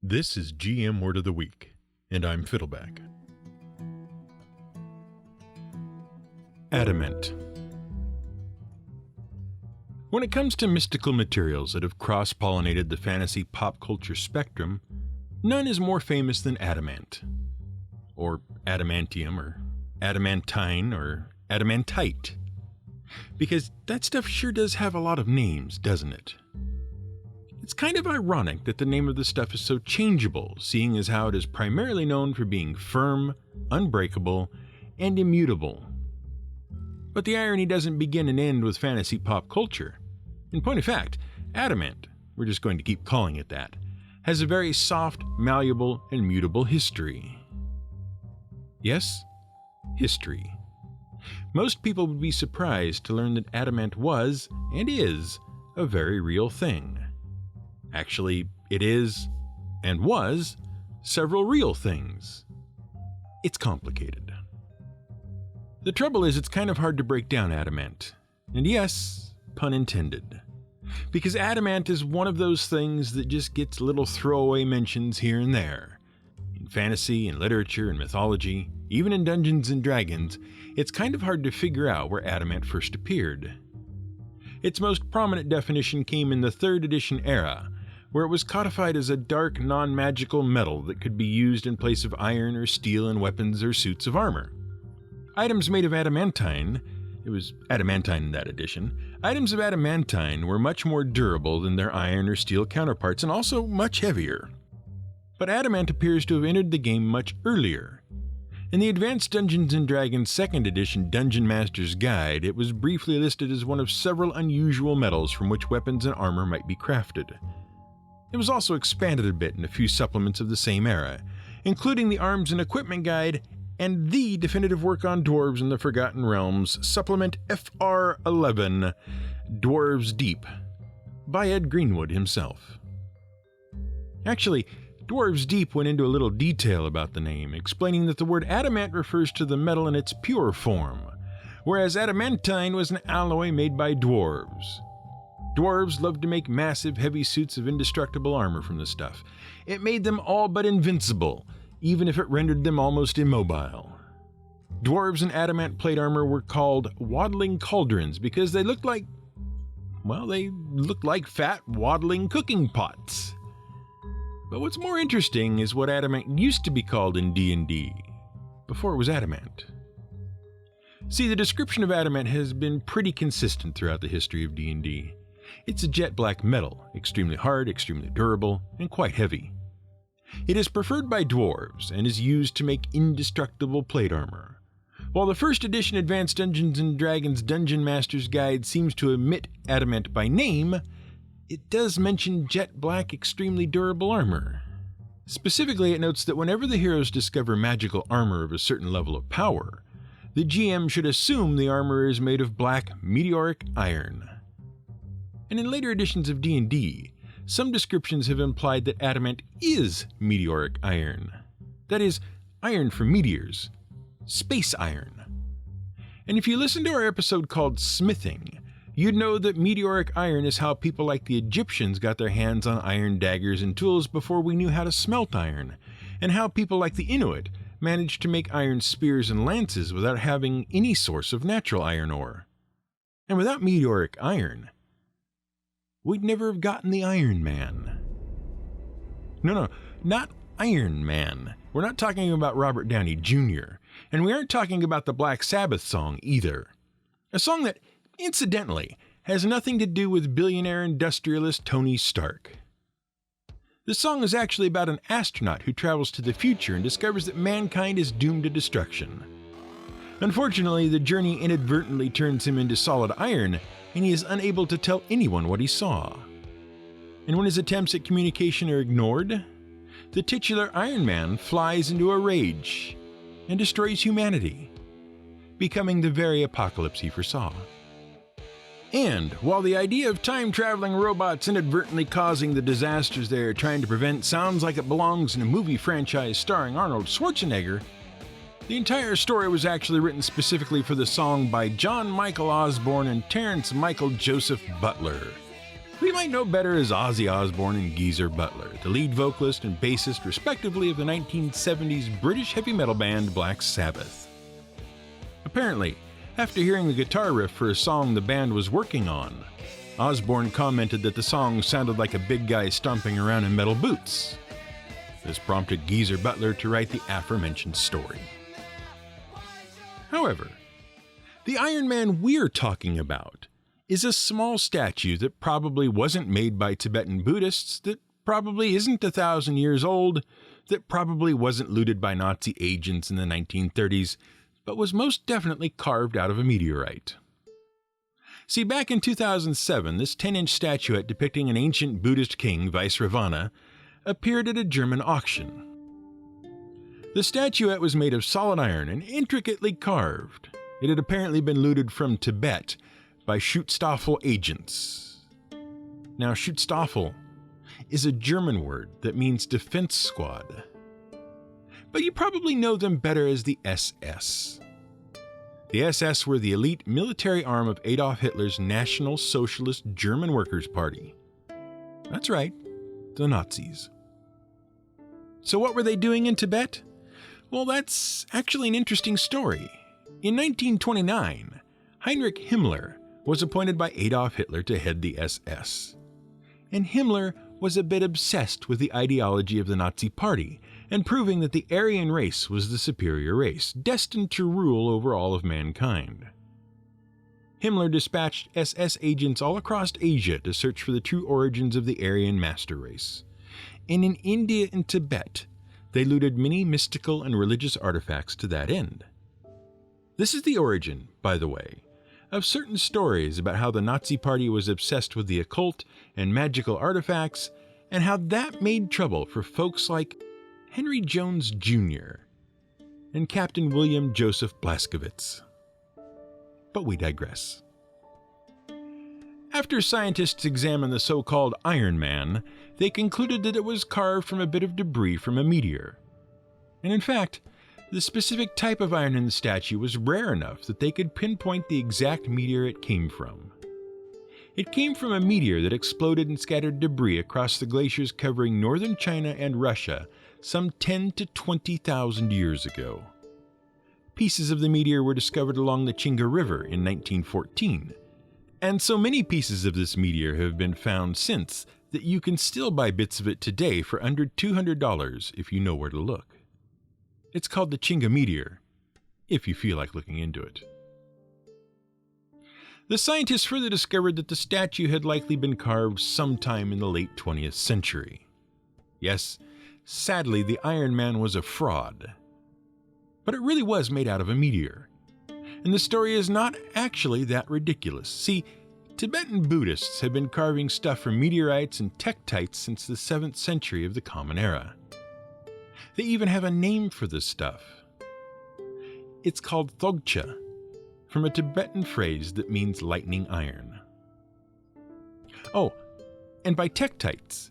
This is GM Word of the Week, and I'm Fiddleback. Adamant. When it comes to mystical materials that have cross-pollinated the fantasy pop culture spectrum, none is more famous than adamant, or adamantium, or adamantine, or adamantite. Because that stuff sure does have a lot of names, doesn't it? It's kind of ironic that the name of the stuff is so changeable, seeing as how it is primarily known for being firm, unbreakable, and immutable. But the irony doesn't begin and end with fantasy pop culture. In point of fact, adamant, we're just going to keep calling it that, has a very soft, malleable, and mutable history. Yes, history. Most people would be surprised to learn that adamant was, and is, a very real thing. Actually, it is, and was, several real things. It's complicated. The trouble is, it's kind of hard to break down adamant. And yes, pun intended. Because adamant is one of those things that just gets little throwaway mentions here and there. In fantasy and literature and mythology, even in Dungeons and Dragons, it's kind of hard to figure out where adamant first appeared. Its most prominent definition came in the 3rd edition era, where it was codified as a dark, non-magical metal that could be used in place of iron or steel in weapons or suits of armor. Items made of adamantine, it was adamantine in that edition, items of adamantine were much more durable than their iron or steel counterparts and also much heavier. But adamant appears to have entered the game much earlier. In the Advanced Dungeons & Dragons 2nd edition Dungeon Master's Guide, it was briefly listed as one of several unusual metals from which weapons and armor might be crafted. It was also expanded a bit in a few supplements of the same era, including the Arms and Equipment Guide and the definitive work on dwarves in the Forgotten Realms, Supplement FR11, Dwarves Deep, by Ed Greenwood himself. Actually, Dwarves Deep went into a little detail about the name, explaining that the word adamant refers to the metal in its pure form, whereas adamantine was an alloy made by dwarves. Dwarves loved to make massive, heavy suits of indestructible armor from the stuff. It made them all but invincible, even if it rendered them almost immobile. Dwarves in adamant plate armor were called waddling cauldrons because they looked like fat, waddling cooking pots. But what's more interesting is what adamant used to be called in D&D, before it was adamant. See, the description of adamant has been pretty consistent throughout the history of D&D. It's a jet black metal, extremely hard, extremely durable, and quite heavy. It is preferred by dwarves and is used to make indestructible plate armor. While the 1st edition Advanced Dungeons & Dragons Dungeon Master's Guide seems to omit adamant by name, it does mention jet black, extremely durable armor. Specifically, it notes that whenever the heroes discover magical armor of a certain level of power, the GM should assume the armor is made of black meteoric iron. And in later editions of D&D, some descriptions have implied that adamant is meteoric iron. That is, iron from meteors. Space iron. And if you listen to our episode called Smithing, you'd know that meteoric iron is how people like the Egyptians got their hands on iron daggers and tools before we knew how to smelt iron, and how people like the Inuit managed to make iron spears and lances without having any source of natural iron ore. And without meteoric iron, we'd never have gotten the Iron Man. No, not Iron Man. We're not talking about Robert Downey Jr., and we aren't talking about the Black Sabbath song either. A song that, incidentally, has nothing to do with billionaire industrialist Tony Stark. The song is actually about an astronaut who travels to the future and discovers that mankind is doomed to destruction. Unfortunately, the journey inadvertently turns him into solid iron, and he is unable to tell anyone what he saw. And when his attempts at communication are ignored, the titular Iron Man flies into a rage and destroys humanity, becoming the very apocalypse he foresaw. And while the idea of time-traveling robots inadvertently causing the disasters they are trying to prevent sounds like it belongs in a movie franchise starring Arnold Schwarzenegger, the entire story was actually written specifically for the song by John Michael Osborne and Terrence Michael Joseph Butler. we might know better as Ozzy Osbourne and Geezer Butler, the lead vocalist and bassist respectively of the 1970s British heavy metal band Black Sabbath. Apparently, after hearing the guitar riff for a song the band was working on, Osbourne commented that the song sounded like a big guy stomping around in metal boots. This prompted Geezer Butler to write the aforementioned story. However, the Iron Man we're talking about is a small statue that probably wasn't made by Tibetan Buddhists, that probably isn't 1,000 years old, that probably wasn't looted by Nazi agents in the 1930s, but was most definitely carved out of a meteorite. See, back in 2007, this 10-inch statuette depicting an ancient Buddhist king, Vaisravana, appeared at a German auction. The statuette was made of solid iron and intricately carved. It had apparently been looted from Tibet by Schutzstaffel agents. Now, Schutzstaffel is a German word that means defense squad, but you probably know them better as the SS. The SS were the elite military arm of Adolf Hitler's National Socialist German Workers' Party. That's right, the Nazis. So what were they doing in Tibet? Well, that's actually an interesting story. In 1929, Heinrich Himmler was appointed by Adolf Hitler to head the SS. And Himmler was a bit obsessed with the ideology of the Nazi Party and proving that the Aryan race was the superior race, destined to rule over all of mankind. Himmler dispatched SS agents all across Asia to search for the true origins of the Aryan master race. And in India and Tibet, they looted many mystical and religious artifacts to that end. This is the origin, by the way, of certain stories about how the Nazi Party was obsessed with the occult and magical artifacts, and how that made trouble for folks like Henry Jones Jr. and Captain William Joseph Blaskowitz. But we digress. After scientists examined the so-called Iron Man, they concluded that it was carved from a bit of debris from a meteor. And in fact, the specific type of iron in the statue was rare enough that they could pinpoint the exact meteor it came from. It came from a meteor that exploded and scattered debris across the glaciers covering northern China and Russia some 10 to 20,000 years ago. Pieces of the meteor were discovered along the Chinga River in 1914, and so many pieces of this meteor have been found since that you can still buy bits of it today for under $200 if you know where to look. It's called the Chinga meteor, if you feel like looking into it. The scientists further discovered that the statue had likely been carved sometime in the late 20th century. Yes, sadly, the Iron Man was a fraud. But it really was made out of a meteor. And the story is not actually that ridiculous. See, Tibetan Buddhists have been carving stuff from meteorites and tektites since the 7th century of the Common Era. They even have a name for this stuff. It's called Thogcha, from a Tibetan phrase that means lightning iron. Oh, and by tektites,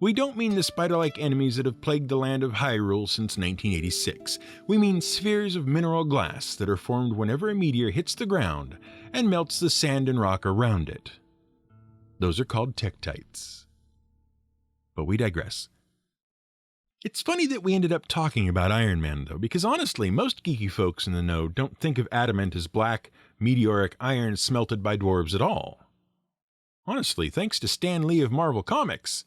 we don't mean the spider-like enemies that have plagued the land of Hyrule since 1986. We mean spheres of mineral glass that are formed whenever a meteor hits the ground and melts the sand and rock around it. Those are called tektites. But we digress. It's funny that we ended up talking about Iron Man, though, because honestly, most geeky folks in the know don't think of adamant as black, meteoric iron smelted by dwarves at all. Honestly, thanks to Stan Lee of Marvel Comics,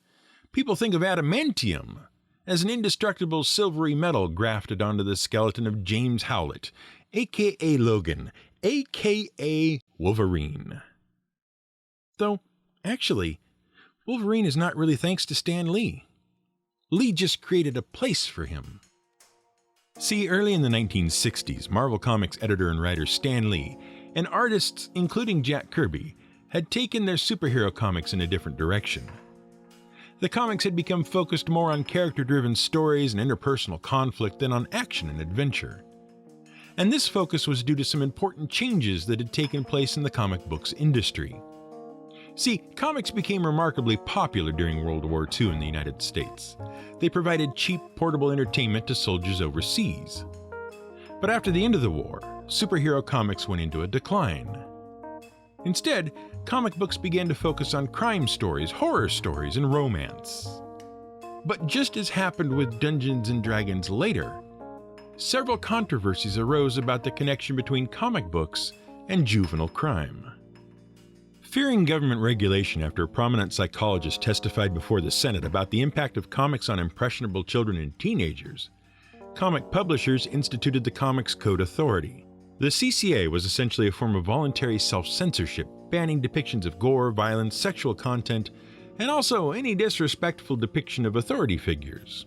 people think of adamantium as an indestructible silvery metal grafted onto the skeleton of James Howlett, a.k.a. Logan, a.k.a. Wolverine. Though, actually, Wolverine is not really thanks to Stan Lee. Lee just created a place for him. See, early in the 1960s, Marvel Comics editor and writer Stan Lee and artists, including Jack Kirby, had taken their superhero comics in a different direction. The comics had become focused more on character-driven stories and interpersonal conflict than on action and adventure. And this focus was due to some important changes that had taken place in the comic books industry. See, comics became remarkably popular during World War II in the United States. They provided cheap, portable entertainment to soldiers overseas. But after the end of the war, superhero comics went into a decline. Instead, comic books began to focus on crime stories, horror stories, and romance. But just as happened with Dungeons & Dragons later, several controversies arose about the connection between comic books and juvenile crime. Fearing government regulation after a prominent psychologist testified before the Senate about the impact of comics on impressionable children and teenagers, comic publishers instituted the Comics Code Authority. The CCA was essentially a form of voluntary self-censorship, banning depictions of gore, violence, sexual content, and also any disrespectful depiction of authority figures.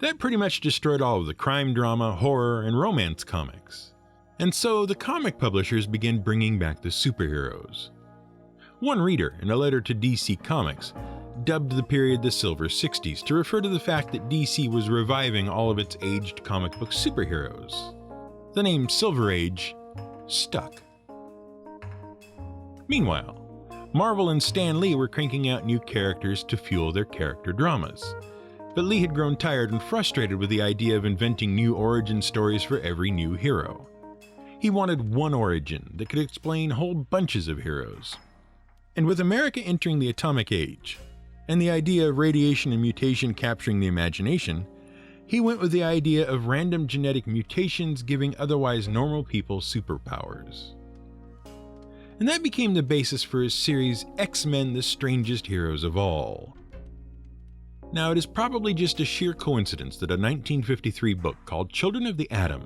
That pretty much destroyed all of the crime drama, horror, and romance comics. And so the comic publishers began bringing back the superheroes. One reader, in a letter to DC Comics, dubbed the period the Silver 60s to refer to the fact that DC was reviving all of its aged comic book superheroes. The name Silver Age stuck. Meanwhile, Marvel and Stan Lee were cranking out new characters to fuel their character dramas. But Lee had grown tired and frustrated with the idea of inventing new origin stories for every new hero. He wanted one origin that could explain whole bunches of heroes. And with America entering the atomic age, and the idea of radiation and mutation capturing the imagination, he went with the idea of random genetic mutations giving otherwise normal people superpowers. And that became the basis for his series X-Men: The Strangest Heroes of All. Now, it is probably just a sheer coincidence that a 1953 book called Children of the Atom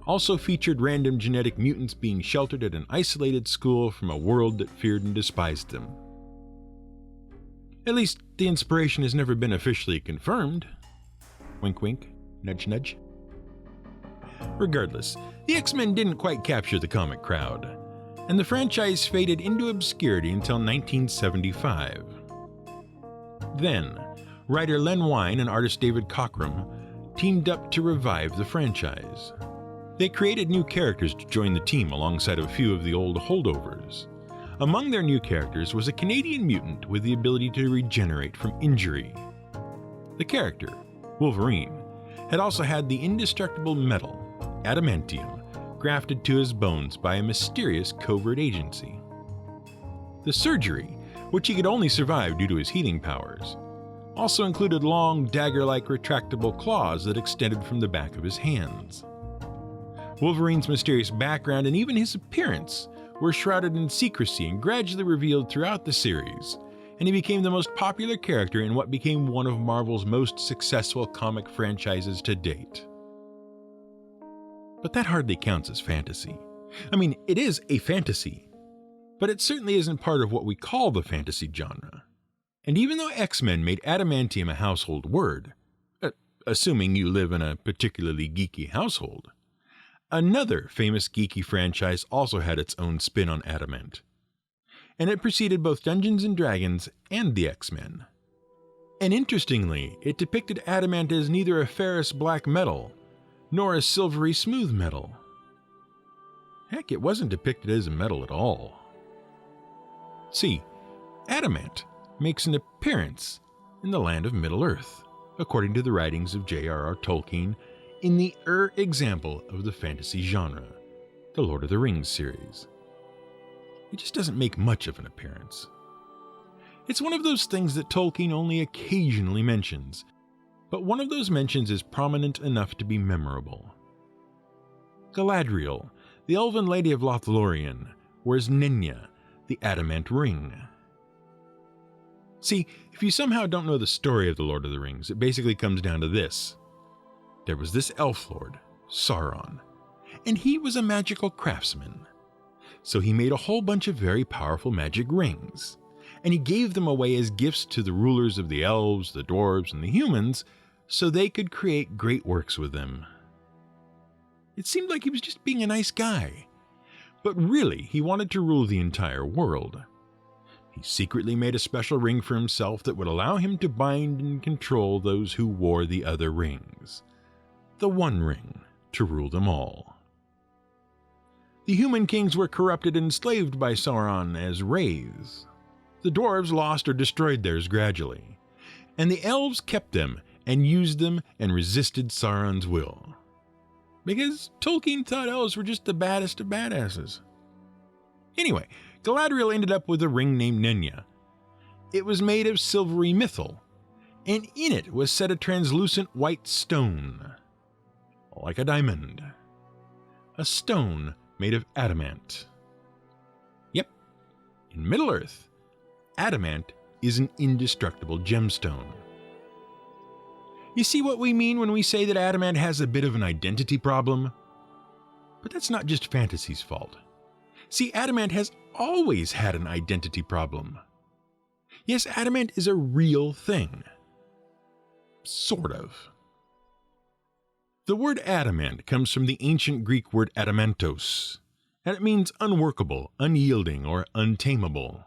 also featured random genetic mutants being sheltered at an isolated school from a world that feared and despised them. At least, the inspiration has never been officially confirmed. Wink wink, nudge nudge. Regardless, the X-Men didn't quite capture the comic crowd, and the franchise faded into obscurity until 1975. Then, writer Len Wein and artist David Cockrum teamed up to revive the franchise. They created new characters to join the team alongside a few of the old holdovers. Among their new characters was a Canadian mutant with the ability to regenerate from injury. The character, Wolverine, had also had the indestructible metal, adamantium, grafted to his bones by a mysterious covert agency. The surgery, which he could only survive due to his healing powers, also included long, dagger-like retractable claws that extended from the back of his hands. Wolverine's mysterious background and even his appearance were shrouded in secrecy and gradually revealed throughout the series, and he became the most popular character in what became one of Marvel's most successful comic franchises to date. But that hardly counts as fantasy. I mean, it is a fantasy, but it certainly isn't part of what we call the fantasy genre. And even though X-Men made adamantium a household word, assuming you live in a particularly geeky household, another famous geeky franchise also had its own spin on adamant. And it preceded both Dungeons & Dragons and the X-Men. And interestingly, it depicted adamant as neither a ferrous black metal, nor a silvery smooth metal. Heck, it wasn't depicted as a metal at all. See, adamant makes an appearance in the land of Middle-earth, according to the writings of J.R.R. Tolkien in the example of the fantasy genre, the Lord of the Rings series. It just doesn't make much of an appearance. It's one of those things that Tolkien only occasionally mentions, but one of those mentions is prominent enough to be memorable. Galadriel, the elven lady of Lothlorien, wears Nenya, the adamant ring. See, if you somehow don't know the story of the Lord of the Rings, it basically comes down to this. There was this elf lord, Sauron, and he was a magical craftsman. So he made a whole bunch of very powerful magic rings, and he gave them away as gifts to the rulers of the elves, the dwarves, and the humans, so they could create great works with them. It seemed like he was just being a nice guy, but really he wanted to rule the entire world. He secretly made a special ring for himself that would allow him to bind and control those who wore the other rings. The One Ring, to rule them all. The human kings were corrupted and enslaved by Sauron as wraiths. The dwarves lost or destroyed theirs gradually, and the elves kept them and used them and resisted Sauron's will. Because Tolkien thought elves were just the baddest of badasses. Anyway, Galadriel ended up with a ring named Nenya. It was made of silvery mythal, and in it was set a translucent white stone, like a diamond. A stone made of adamant. Yep, in Middle-earth, adamant is an indestructible gemstone. You see what we mean when we say that adamant has a bit of an identity problem? But that's not just fantasy's fault. See, adamant has always had an identity problem. Yes, adamant is a real thing. Sort of. The word adamant comes from the ancient Greek word adamantos, and it means unworkable, unyielding, or untamable.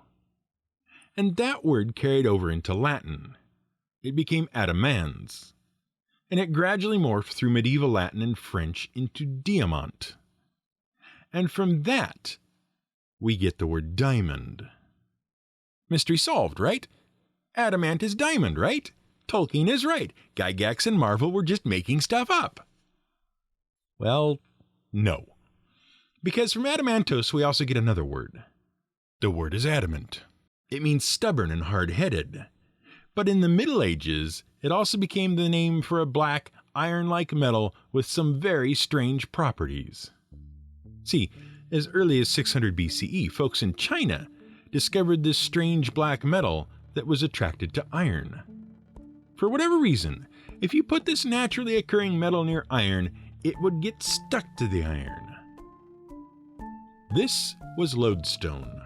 And that word carried over into Latin. It became adamans, and it gradually morphed through medieval Latin and French into diamant. And from that, we get the word diamond. Mystery solved, right? Adamant is diamond, right? Tolkien is right. Gygax and Marvel were just making stuff up. Well, no. Because from adamantos we also get another word. The word is adamant. It means stubborn and hard-headed. But in the Middle Ages, it also became the name for a black, iron-like metal with some very strange properties. See, as early as 600 BCE, folks in China discovered this strange black metal that was attracted to iron. For whatever reason, if you put this naturally occurring metal near iron, it would get stuck to the iron. This was lodestone.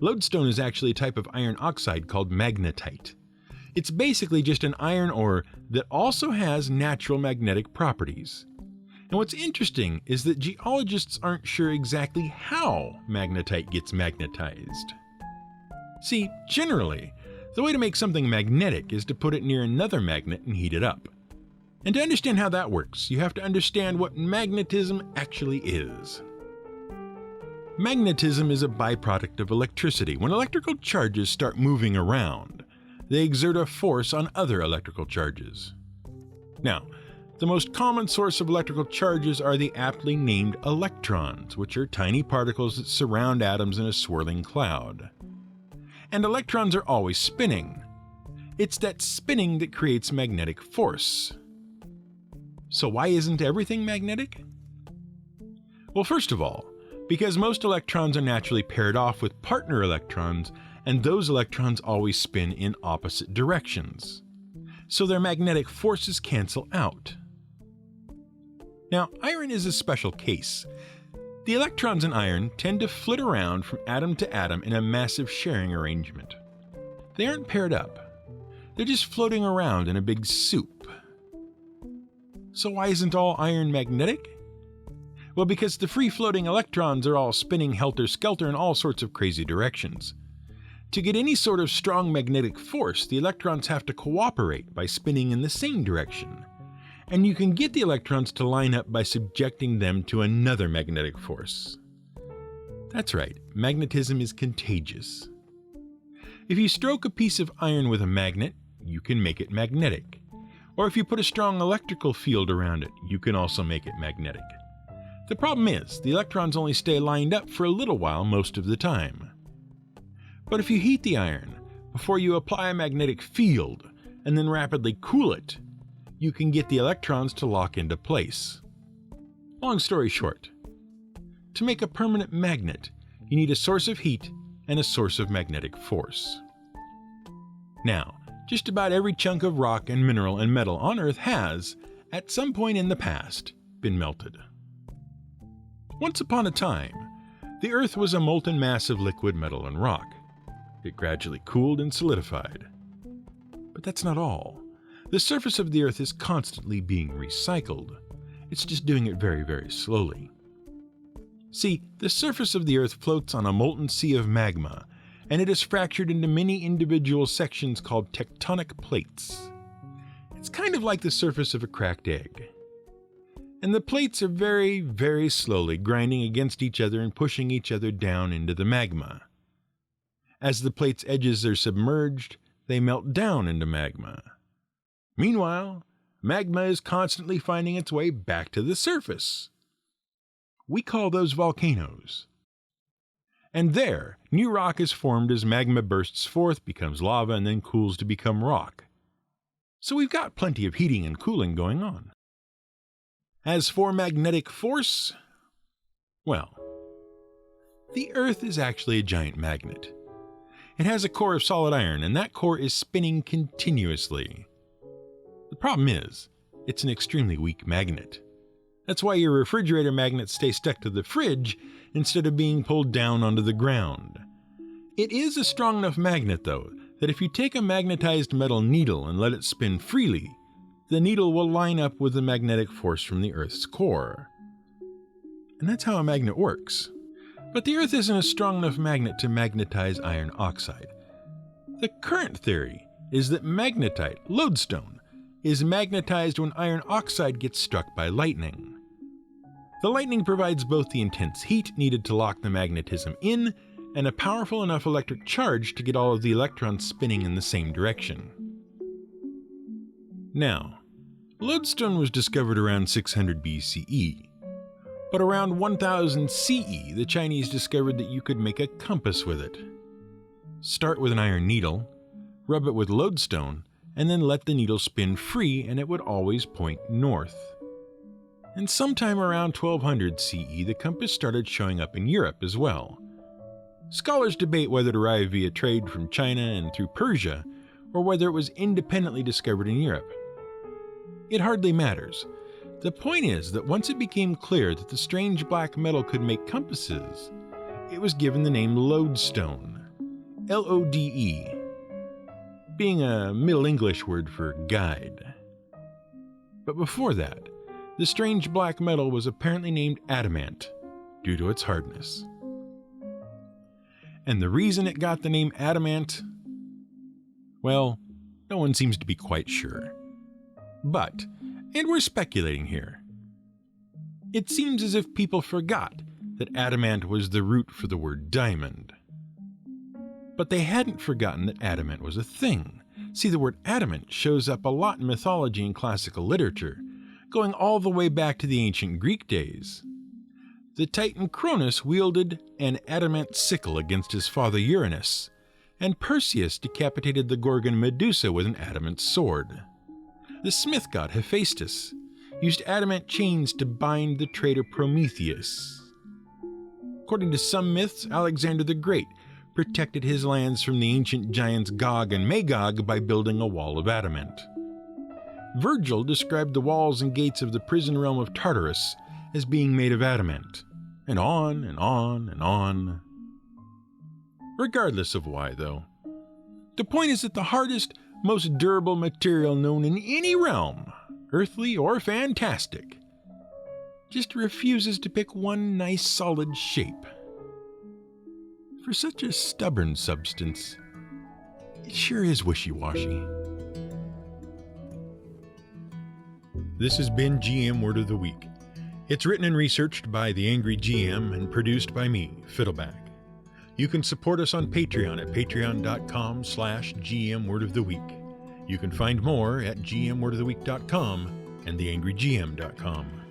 Lodestone is actually a type of iron oxide called magnetite. It's basically just an iron ore that also has natural magnetic properties. And what's interesting is that geologists aren't sure exactly how magnetite gets magnetized. See, generally, the way to make something magnetic is to put it near another magnet and heat it up. And to understand how that works, you have to understand what magnetism actually is. Magnetism is a byproduct of electricity. When electrical charges start moving around, they exert a force on other electrical charges. Now, the most common source of electrical charges are the aptly named electrons, which are tiny particles that surround atoms in a swirling cloud. And electrons are always spinning. It's that spinning that creates magnetic force. So why isn't everything magnetic? Well, first of all, because most electrons are naturally paired off with partner electrons, and those electrons always spin in opposite directions. So their magnetic forces cancel out. Now, iron is a special case. The electrons in iron tend to flit around from atom to atom in a massive sharing arrangement. They aren't paired up. They're just floating around in a big soup. So why isn't all iron magnetic? Well, because the free-floating electrons are all spinning helter-skelter in all sorts of crazy directions. To get any sort of strong magnetic force, the electrons have to cooperate by spinning in the same direction. And you can get the electrons to line up by subjecting them to another magnetic force. That's right, magnetism is contagious. If you stroke a piece of iron with a magnet, you can make it magnetic. Or if you put a strong electrical field around it, you can also make it magnetic. The problem is, the electrons only stay lined up for a little while most of the time. But if you heat the iron before you apply a magnetic field and then rapidly cool it, you can get the electrons to lock into place. Long story short, to make a permanent magnet, you need a source of heat and a source of magnetic force. Now, just about every chunk of rock and mineral and metal on Earth has, at some point in the past, been melted. Once upon a time, the Earth was a molten mass of liquid metal and rock. It gradually cooled and solidified. But that's not all. The surface of the Earth is constantly being recycled. It's just doing it very, very slowly. See, the surface of the Earth floats on a molten sea of magma, and it is fractured into many individual sections called tectonic plates. It's kind of like the surface of a cracked egg. And the plates are very, very slowly grinding against each other and pushing each other down into the magma. As the plates' edges are submerged, they melt down into magma. Meanwhile, magma is constantly finding its way back to the surface. We call those volcanoes. And there, new rock is formed as magma bursts forth, becomes lava, and then cools to become rock. So we've got plenty of heating and cooling going on. As for magnetic force, well, the Earth is actually a giant magnet. It has a core of solid iron, and that core is spinning continuously. The problem is, it's an extremely weak magnet. That's why your refrigerator magnets stay stuck to the fridge instead of being pulled down onto the ground. It is a strong enough magnet, though, that if you take a magnetized metal needle and let it spin freely, the needle will line up with the magnetic force from the Earth's core. And that's how a magnet works. But the Earth isn't a strong enough magnet to magnetize iron oxide. The current theory is that magnetite, lodestone, is magnetized when iron oxide gets struck by lightning. The lightning provides both the intense heat needed to lock the magnetism in and a powerful enough electric charge to get all of the electrons spinning in the same direction. Now, lodestone was discovered around 600 BCE, but around 1000 CE, the Chinese discovered that you could make a compass with it. Start with an iron needle, rub it with lodestone, and then let the needle spin free and it would always point north. And sometime around 1200 CE, the compass started showing up in Europe as well. Scholars debate whether it arrived via trade from China and through Persia, or whether it was independently discovered in Europe. It hardly matters. The point is that once it became clear that the strange black metal could make compasses, it was given the name lodestone, L-O-D-E, being a Middle English word for guide. But before that, the strange black metal was apparently named adamant due to its hardness. And the reason it got the name adamant? Well, no one seems to be quite sure. But, and we're speculating here, it seems as if people forgot that adamant was the root for the word diamond. But they hadn't forgotten that adamant was a thing. See, the word adamant shows up a lot in mythology and classical literature, going all the way back to the ancient Greek days. The Titan Cronus wielded an adamant sickle against his father Uranus, and Perseus decapitated the Gorgon Medusa with an adamant sword. The smith god Hephaestus used adamant chains to bind the traitor Prometheus. According to some myths, Alexander the Great protected his lands from the ancient giants Gog and Magog by building a wall of adamant. Virgil described the walls and gates of the prison realm of Tartarus as being made of adamant, and on and on and on. Regardless of why, though, the point is that the hardest, most durable material known in any realm, earthly or fantastic, just refuses to pick one nice solid shape. For such a stubborn substance, it sure is wishy-washy. This has been GM Word of the Week. It's written and researched by the Angry GM and produced by me, Fiddleback. You can support us on Patreon at patreon.com/GMWordOfTheWeek. You can find more at gmwordoftheweek.com and theangrygm.com.